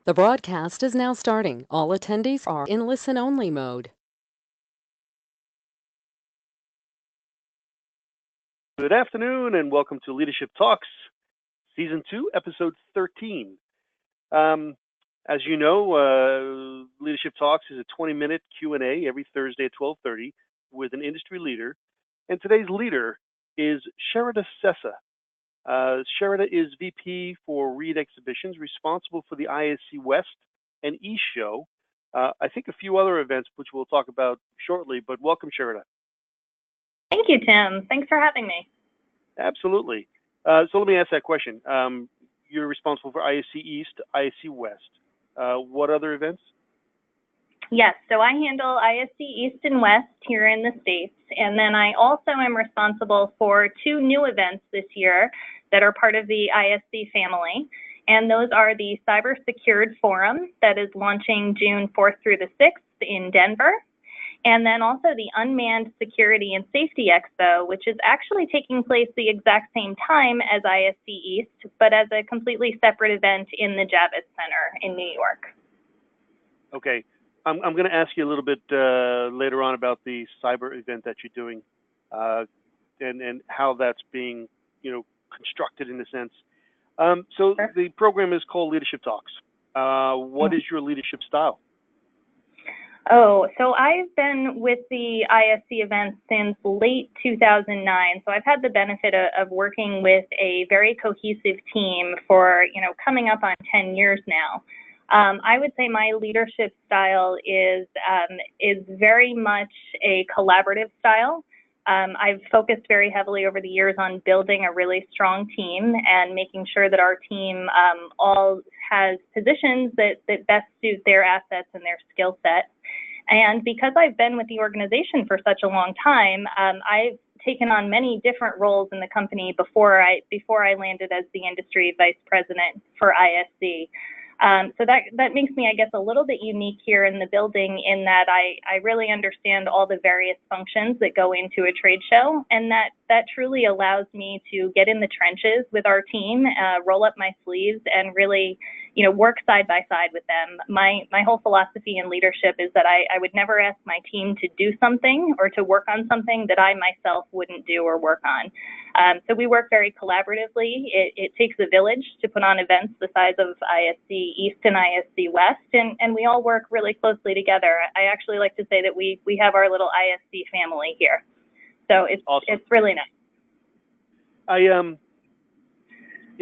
The broadcast is now starting. All attendees are in listen-only mode. Good afternoon and welcome to Leadership Talks, Season 2, Episode 13. As you know, Leadership Talks is a 20-minute Q&A every Thursday at 12:30 with an industry leader. And today's leader is Sherida Sessa. Sherida is VP for Reed Exhibitions, responsible for the ISC West and East show. I think a few other events, which we'll talk about shortly, but welcome, Sherida. Thank you, Tim. Thanks for having me. Absolutely. So let me ask that question. You're responsible for ISC East, ISC West. What other events? Yes, so I handle ISC East and West here in the States, and then I also am responsible for two new events this year that are part of the ISC family, and those are the Cyber Secured Forum that is launching June 4th through the 6th in Denver, and then also the Unmanned Security and Safety Expo, which is actually taking place the exact same time as ISC East, but as a completely separate event in the Javits Center in New York. Okay. I'm going to ask you a little bit later on about the cyber event that you're doing and how that's being, constructed in a sense. So Sure. The program is called Leadership Talks. What is your leadership style? Oh, so I've been with the ISC event since late 2009. So I've had the benefit of working with a very cohesive team for, coming up on 10 years now. I would say my leadership style is very much a collaborative style. I've focused very heavily over the years on building a really strong team and making sure that our team all has positions that best suit their assets and their skill set. And because I've been with the organization for such a long time, I've taken on many different roles in the company before I landed as the industry vice president for ISC. So that makes me, I guess, a little bit unique here in the building in that I really understand all the various functions that go into a trade show, and that truly allows me to get in the trenches with our team, roll up my sleeves, and really, work side by side with them. My whole philosophy in leadership is that I would never ask my team to do something or to work on something that I myself wouldn't do or work on. So we work very collaboratively. It takes a village to put on events the size of ISC East and ISC West, and we all work really closely together. I actually like to say that we have our little ISC family here. So it's Awesome. It's really nice.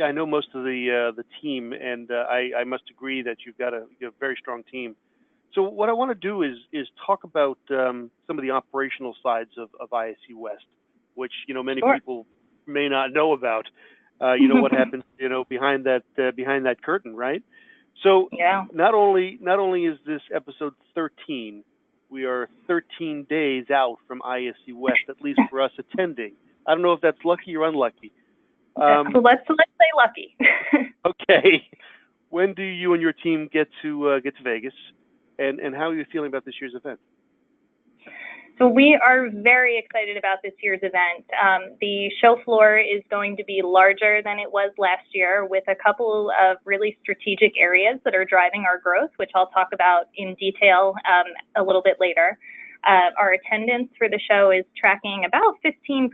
I know most of the team, and I must agree that you've got a very strong team. So what I want to do is talk about some of the operational sides of ISC West, which many Sure. people may not know about. What happens behind that curtain, right? So Yeah. not only is this episode 13, we are 13 days out from ISC West, at least for us attending. I don't know if that's lucky or unlucky. So let's say lucky. Okay. When do you and your team get to Vegas, and how are you feeling about this year's event? So we are very excited about this year's event. The show floor is going to be larger than it was last year, with a couple of really strategic areas that are driving our growth, which I'll talk about in detail a little bit later. Our attendance for the show is tracking about 15%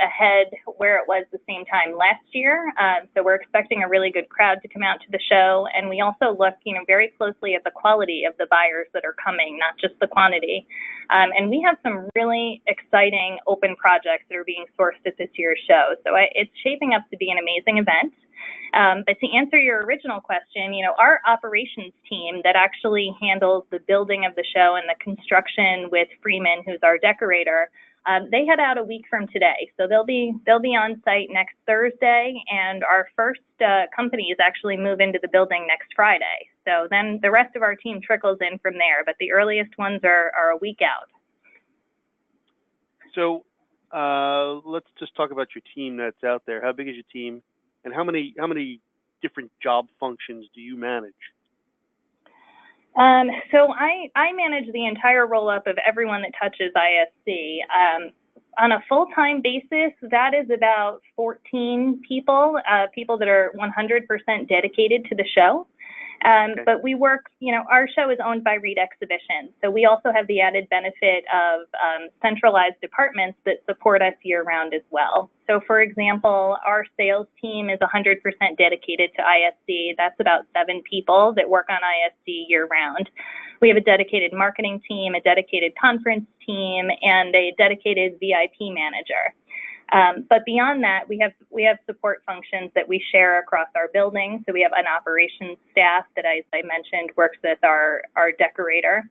ahead where it was the same time last year. So we're expecting a really good crowd to come out to the show. And we also look, very closely at the quality of the buyers that are coming, not just the quantity. And we have some really exciting open projects that are being sourced at this year's show. So it's shaping up to be an amazing event. But to answer your original question, our operations team that actually handles the building of the show and the construction with Freeman, who's our decorator, they head out a week from today. So they'll be on site next Thursday, and our first companies actually move into the building next Friday. So then the rest of our team trickles in from there, but the earliest ones are a week out. So let's just talk about your team that's out there. How big is your team? And how many different job functions do you manage? So I manage the entire roll-up of everyone that touches ISC. On a full-time basis, that is about 14 people, people that are 100% dedicated to the show. But we work, our show is owned by Reed Exhibition. So we also have the added benefit of centralized departments that support us year round as well. So for example, our sales team is 100% dedicated to ISC. That's about 7 people that work on ISC year round. We have a dedicated marketing team, a dedicated conference team, and a dedicated VIP manager. But beyond that, we have support functions that we share across our building. So we have an operations staff that, as I mentioned, works with our decorator.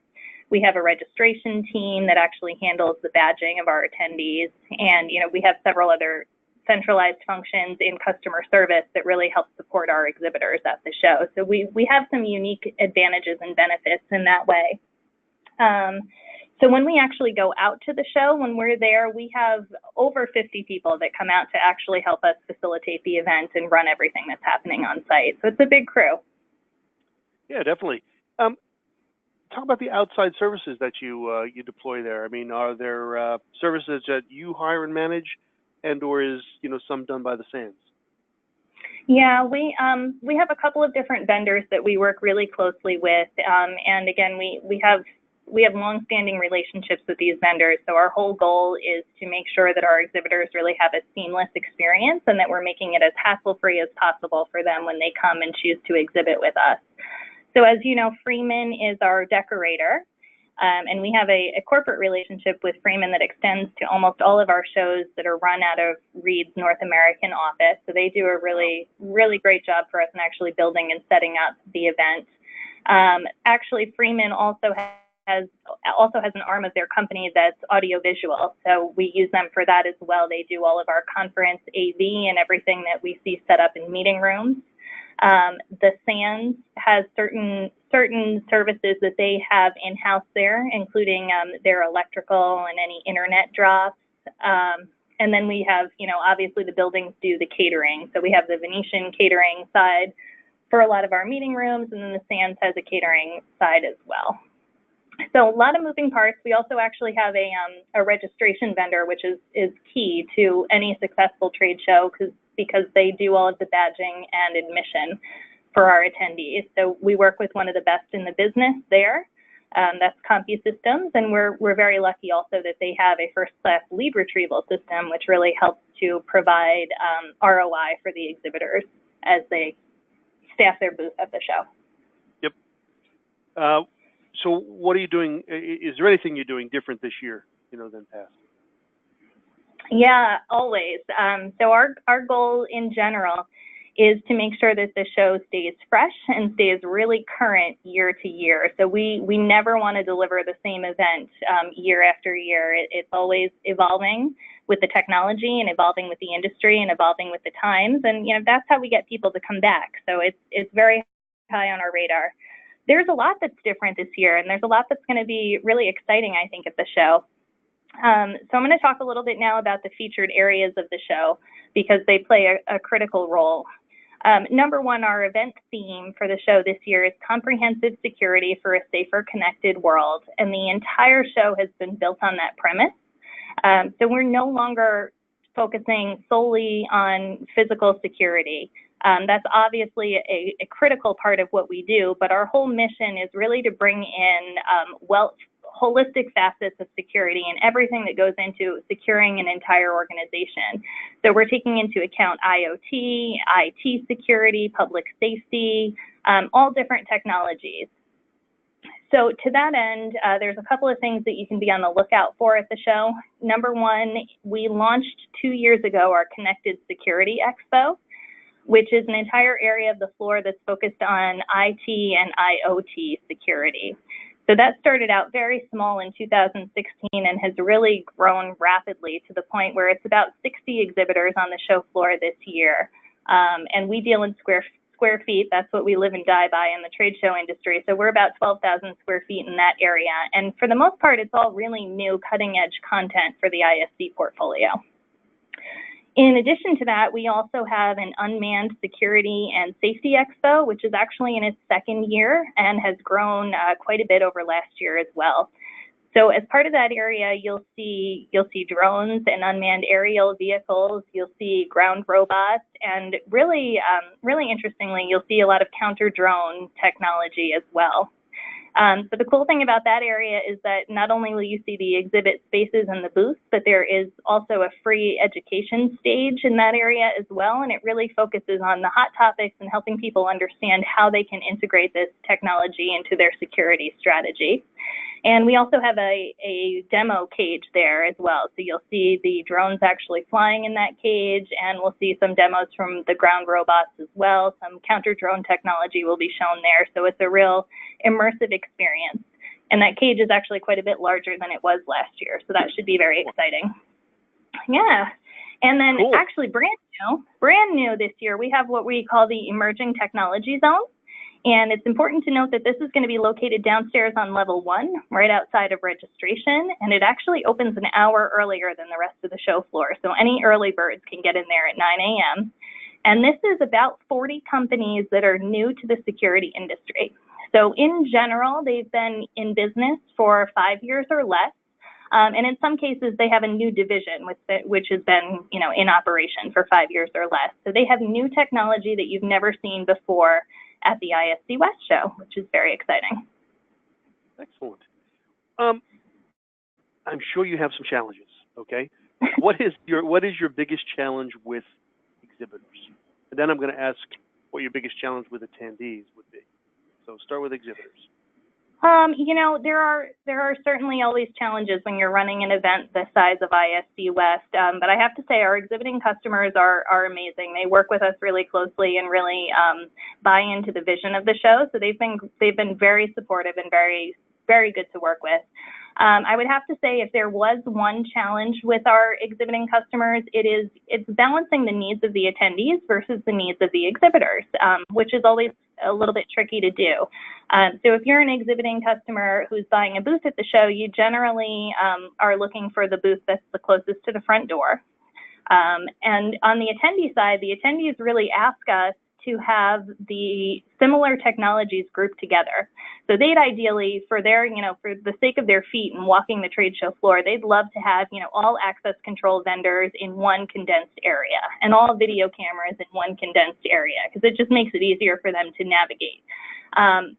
We have a registration team that actually handles the badging of our attendees. And, we have several other centralized functions in customer service that really help support our exhibitors at the show. So we have some unique advantages and benefits in that way. So when we actually go out to the show, when we're there, we have over 50 people that come out to actually help us facilitate the event and run everything that's happening on site. So it's a big crew. Yeah, definitely. Talk about the outside services that you deploy there. I mean, are there services that you hire and manage, or is some done by the SANs? Yeah, we have a couple of different vendors that we work really closely with, and again, we have long-standing relationships with these vendors. So our whole goal is to make sure that our exhibitors really have a seamless experience and that we're making it as hassle-free as possible for them when they come and choose to exhibit with us. So as you know, Freeman is our decorator, and we have a corporate relationship with Freeman that extends to almost all of our shows that are run out of Reed's North American office. So they do a really, really great job for us in actually building and setting up the event. Actually, Freeman also has an arm of their company that's audiovisual. So we use them for that as well. They do all of our conference AV and everything that we see set up in meeting rooms. The SANs has certain services that they have in-house there, including their electrical and any internet drops. And then we have, obviously the buildings do the catering. So we have the Venetian catering side for a lot of our meeting rooms, and then the SANs has a catering side as well. So a lot of moving parts. We also actually have a registration vendor, which is key to any successful trade show because they do all of the badging and admission for our attendees. So we work with one of the best in the business there. That's CompuSystems, and we're very lucky also that they have a first-class lead retrieval system, which really helps to provide ROI for the exhibitors as they staff their booth at the show. Yep. So what are you doing? Is there anything you're doing different this year, than past? Yeah, always. So our goal in general is to make sure that the show stays fresh and stays really current year to year. So we never want to deliver the same event year after year. It's always evolving with the technology and evolving with the industry and evolving with the times. And, that's how we get people to come back. So it's very high on our radar. There's a lot that's different this year, and there's a lot that's going to be really exciting, I think, at the show. So I'm going to talk a little bit now about the featured areas of the show because they play a critical role. Number one, our event theme for the show this year is comprehensive security for a safer, connected world, and the entire show has been built on that premise. So we're no longer focusing solely on physical security. That's obviously a critical part of what we do, but our whole mission is really to bring in holistic facets of security and everything that goes into securing an entire organization. So we're taking into account IoT, IT security, public safety, all different technologies. So to that end, there's a couple of things that you can be on the lookout for at the show. Number one, we launched 2 years ago our Connected Security Expo, which is an entire area of the floor that's focused on IT and IoT security. So that started out very small in 2016 and has really grown rapidly to the point where it's about 60 exhibitors on the show floor this year. And we deal in square feet. That's what we live and die by in the trade show industry. So we're about 12,000 square feet in that area. And for the most part, it's all really new cutting edge content for the ISC portfolio. In addition to that, we also have an Unmanned Security and Safety Expo, which is actually in its second year and has grown quite a bit over last year as well. So as part of that area, you'll see drones and unmanned aerial vehicles. You'll see ground robots, and really interestingly, you'll see a lot of counter-drone technology as well. But the cool thing about that area is that not only will you see the exhibit spaces and the booths, but there is also a free education stage in that area as well, and it really focuses on the hot topics and helping people understand how they can integrate this technology into their security strategy. And we also have a demo cage there as well. So you'll see the drones actually flying in that cage, and we'll see some demos from the ground robots as well. Some counter-drone technology will be shown there. So it's a real immersive experience. And that cage is actually quite a bit larger than it was last year. So that should be very exciting. Yeah. And then cool. Actually brand new this year, we have what we call the Emerging Technology Zone. And it's important to note that this is going to be located downstairs on level 1, right outside of registration. And it actually opens an hour earlier than the rest of the show floor. So any early birds can get in there at 9 a.m. And this is about 40 companies that are new to the security industry. So in general, they've been in business for 5 years or less. And in some cases, they have a new division which has been, in operation for 5 years or less. So they have new technology that you've never seen before at the ISC West show, which is very exciting. Excellent. I'm sure you have some challenges. Okay, what is your biggest challenge with exhibitors? And then I'm going to ask what your biggest challenge with attendees would be. So start with exhibitors. There are certainly always challenges when you're running an event the size of ISC West, but I have to say our exhibiting customers are amazing. They work with us really closely and really buy into the vision of the show. So they've been very supportive and very, very good to work with. I would have to say if there was one challenge with our exhibiting customers, it's balancing the needs of the attendees versus the needs of the exhibitors, which is always a little bit tricky to do. So if you're an exhibiting customer who's buying a booth at the show, you generally are looking for the booth that's the closest to the front door. And on the attendee side, the attendees really ask us to have the similar technologies grouped together. So they'd ideally, for the sake of their feet and walking the trade show floor, they'd love to have, all access control vendors in one condensed area and all video cameras in one condensed area, because it just makes it easier for them to navigate.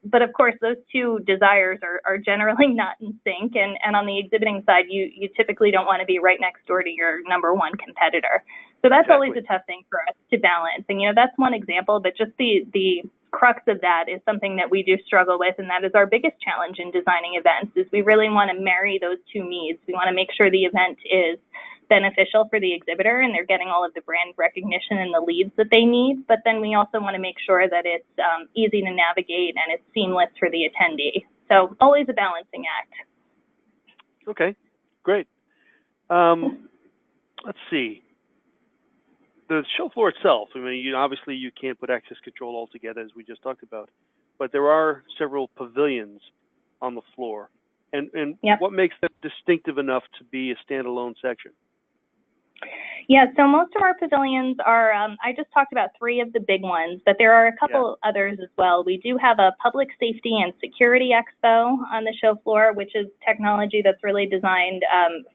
But of course, those two desires are generally not in sync. And on the exhibiting side, you typically don't want to be right next door to your number one competitor. So that's Exactly. always a tough thing for us to balance. And, that's one example, but just the crux of that is something that we do struggle with. And that is our biggest challenge in designing events is we really want to marry those two needs. We want to make sure the event is beneficial for the exhibitor and they're getting all of the brand recognition and the leads that they need. But then we also want to make sure that it's easy to navigate and it's seamless for the attendee. So always a balancing act. Okay, great. Let's see. The show floor itself, obviously you can't put access control all together as we just talked about, but there are several pavilions on the floor. And Yep. What makes them distinctive enough to be a standalone section? Yeah, so most of our pavilions are, I just talked about 3 of the big ones, but there are a couple others as well. We do have a public safety and security expo on the show floor, which is technology that's really designed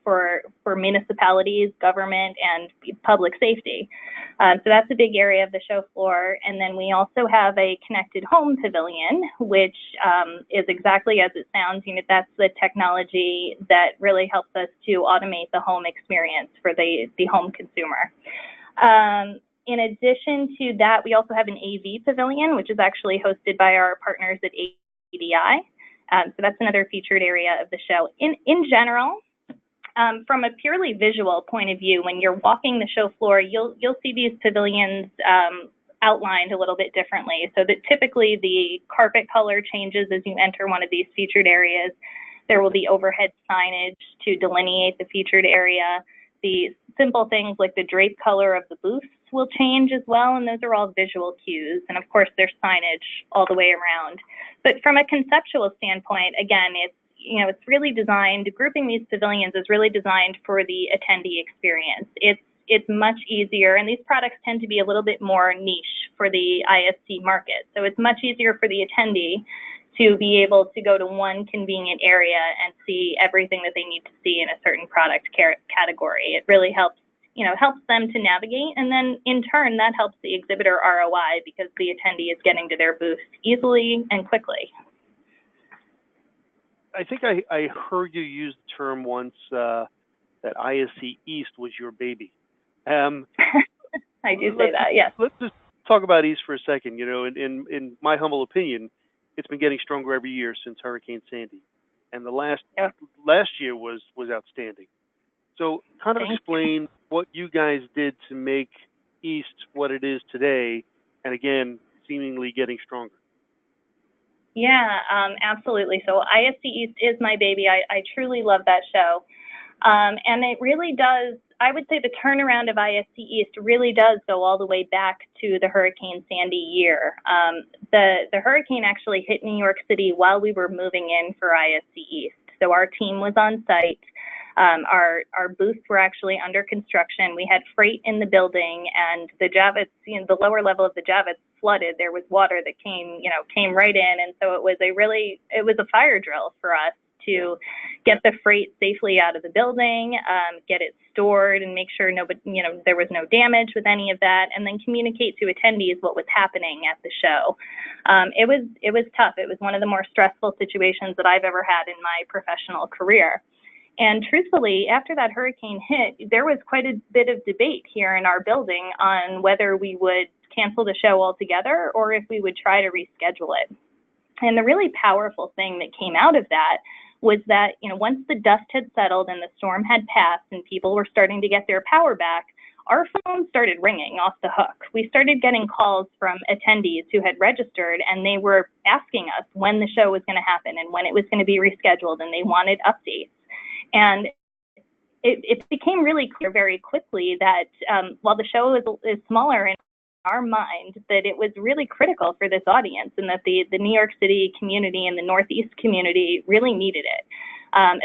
for municipalities, government, and public safety. So that's a big area of the show floor. And then we also have a connected home pavilion, which is exactly as it sounds. That's the technology that really helps us to automate the home experience for the home consumer. In addition to that, we also have an AV pavilion, which is actually hosted by our partners at ADI. So that's another featured area of the show. In general, from a purely visual point of view, when you're walking the show floor, you'll see these pavilions outlined a little bit differently. So that typically the carpet color changes as you enter one of these featured areas. There will be overhead signage to delineate the featured area. The simple things like the drape color of the booths will change as well, and those are all visual cues. And of course, there's signage all the way around. But from a conceptual standpoint, again, it's really designed, grouping these pavilions is really designed for the attendee experience. It's much easier, and these products tend to be a little bit more niche for the ISC market. So it's much easier for the attendee to be able to go to one convenient area and see everything that they need to see in a certain product category. It really helps them to navigate, and then in turn that helps the exhibitor ROI because the attendee is getting to their booth easily and quickly. I think I heard you use the term once that ISC East was your baby. I do say that, yes. Let's just talk about East for a second. In my humble opinion, it's been getting stronger every year since Hurricane Sandy, and the last year was outstanding. So kind of explain what you guys did to make East what it is today, and again, seemingly getting stronger. Yeah, absolutely. So ISC East is my baby. I truly love that show. And it really does, I would say the turnaround of ISC East really does go all the way back to the Hurricane Sandy year. The hurricane actually hit New York City while we were moving in for ISC East. So our team was on site. Our booths were actually under construction. We had freight in the building, and the Javits, the lower level of the Javits flooded. There was water that came right in, and so it was a fire drill for us to get the freight safely out of the building, get it stored, and make sure there was no damage with any of that, and then communicate to attendees what was happening at the show. It was tough. It was one of the more stressful situations that I've ever had in my professional career. And truthfully, after that hurricane hit, there was quite a bit of debate here in our building on whether we would cancel the show altogether or if we would try to reschedule it. And the really powerful thing that came out of that was that, once the dust had settled and the storm had passed and people were starting to get their power back, our phones started ringing off the hook. We started getting calls from attendees who had registered, and they were asking us when the show was going to happen and when it was going to be rescheduled, and they wanted updates. And it became really clear very quickly that while the show is smaller in our mind, that it was really critical for this audience, and that the New York City community and the Northeast community really needed it,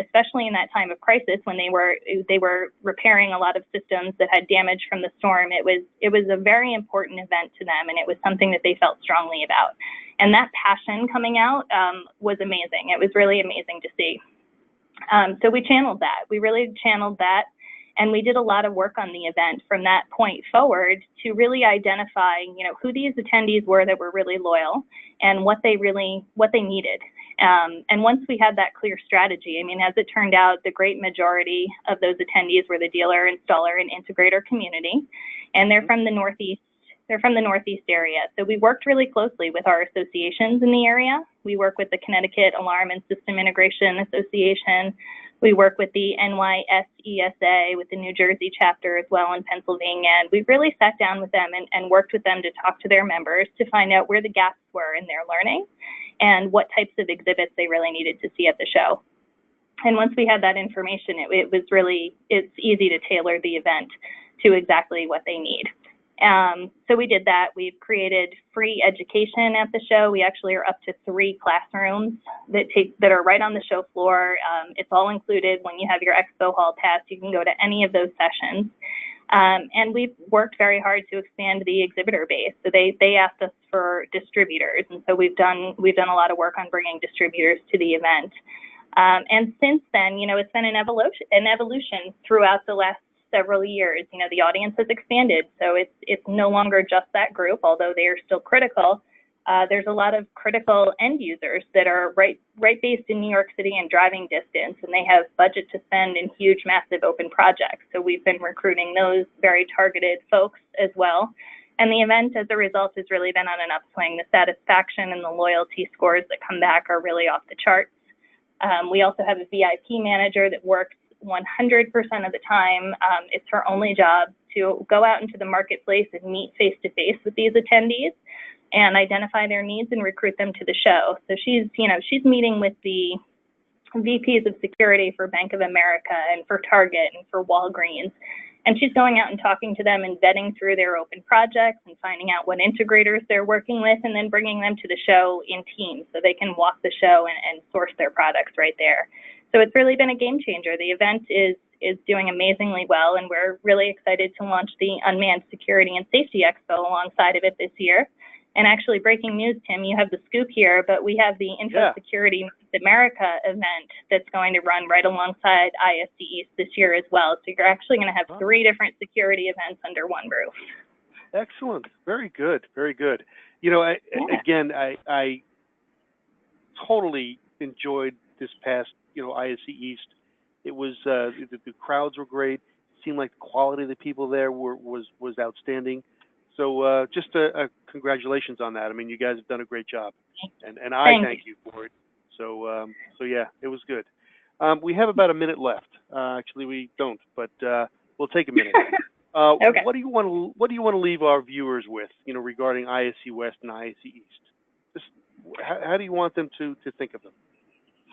especially in that time of crisis when they were repairing a lot of systems that had damage from the storm. It was a very important event to them, and it was something that they felt strongly about. And that passion coming out was amazing. It was really amazing to see. So we channeled that. We really channeled that, and we did a lot of work on the event from that point forward to really identify, who these attendees were that were really loyal and what they needed. And once we had that clear strategy, as it turned out, the great majority of those attendees were the dealer, installer, and integrator community, and they're from the Northeast. They're from the Northeast area. So we worked really closely with our associations in the area. We work with the Connecticut Alarm and System Integration Association. We work with the NYSESA, with the New Jersey chapter as well in Pennsylvania. And we really sat down with them and worked with them to talk to their members to find out where the gaps were in their learning and what types of exhibits they really needed to see at the show. And once we had that information, it's easy to tailor the event to exactly what they need. So we did that. We've created free education at the show. We actually are up to 3 classrooms that are right on the show floor. It's all included. When you have your Expo Hall pass, you can go to any of those sessions. And we've worked very hard to expand the exhibitor base. So they asked us for distributors, and so we've done a lot of work on bringing distributors to the event. And since then, it's been an evolution throughout the last several years. The audience has expanded, so it's no longer just that group, although they are still critical. There's a lot of critical end users that are right based in New York City and driving distance, and they have budget to spend in huge, massive open projects. So we've been recruiting those very targeted folks as well. And the event, as a result, has really been on an upswing. The satisfaction and the loyalty scores that come back are really off the charts. We also have a VIP manager that works 100% of the time. It's her only job to go out into the marketplace and meet face-to-face with these attendees and identify their needs and recruit them to the show. So she's meeting with the VPs of security for Bank of America and for Target and for Walgreens. And she's going out and talking to them and vetting through their open projects and finding out what integrators they're working with, and then bringing them to the show in teams so they can walk the show and source their products right there. So it's really been a game changer. The event is doing amazingly well, and we're really excited to launch the Unmanned Security and Safety Expo alongside of it this year. And actually, breaking news, Tim, you have the scoop here, but we have the Info Security America event that's going to run right alongside ISC East this year as well. So you're actually going to have 3 different security events under one roof. Excellent. Very good. Very good. You know, I totally enjoyed this past, ISC East. It was the crowds were great. It seemed like the quality of the people there was outstanding. So just a congratulations on that. I mean, you guys have done a great job, and I thank you for it. So yeah, it was good. We have about a minute left. Actually, we don't, but we'll take a minute. Okay. What do you want to leave our viewers with, regarding ISC West and ISC East? Just, how do you want them to think of them?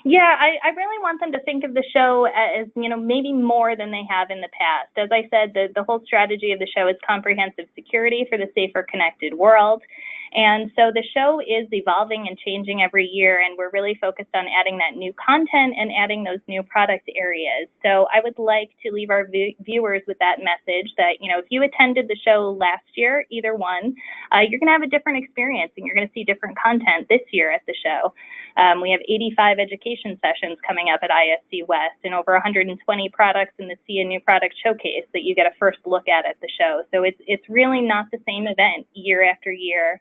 Yeah, I really want them to think of the show as, maybe more than they have in the past. As I said, the whole strategy of the show is comprehensive security for the safer, connected world. And so the show is evolving and changing every year, and we're really focused on adding that new content and adding those new product areas. So I would like to leave our viewers with that message that, if you attended the show last year, either one, you're going to have a different experience, and you're going to see different content this year at the show. We have 85 education sessions coming up at ISC West and over 120 products in the See a New Product Showcase that you get a first look at the show. So it's really not the same event year after year.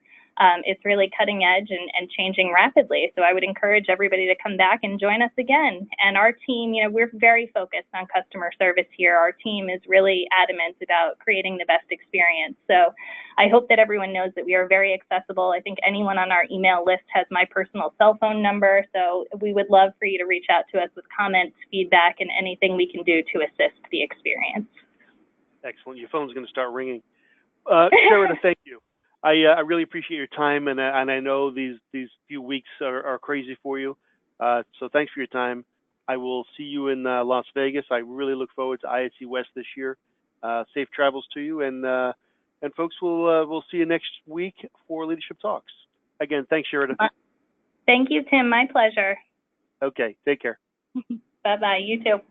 It's really cutting edge and changing rapidly. So I would encourage everybody to come back and join us again. And our team, we're very focused on customer service here. Our team is really adamant about creating the best experience. So I hope that everyone knows that we are very accessible. I think anyone on our email list has my personal cell phone number. So we would love for you to reach out to us with comments, feedback, and anything we can do to assist the experience. Excellent. Your phone's going to start ringing. Sherida, thank you. I really appreciate your time, and I know these few weeks are crazy for you. So thanks for your time. I will see you in Las Vegas. I really look forward to ISC West this year. Safe travels to you, and folks, we'll see you next week for Leadership Talks. Again, thanks, Sherida. Thank you, Tim. My pleasure. Okay, take care. Bye-bye. You too.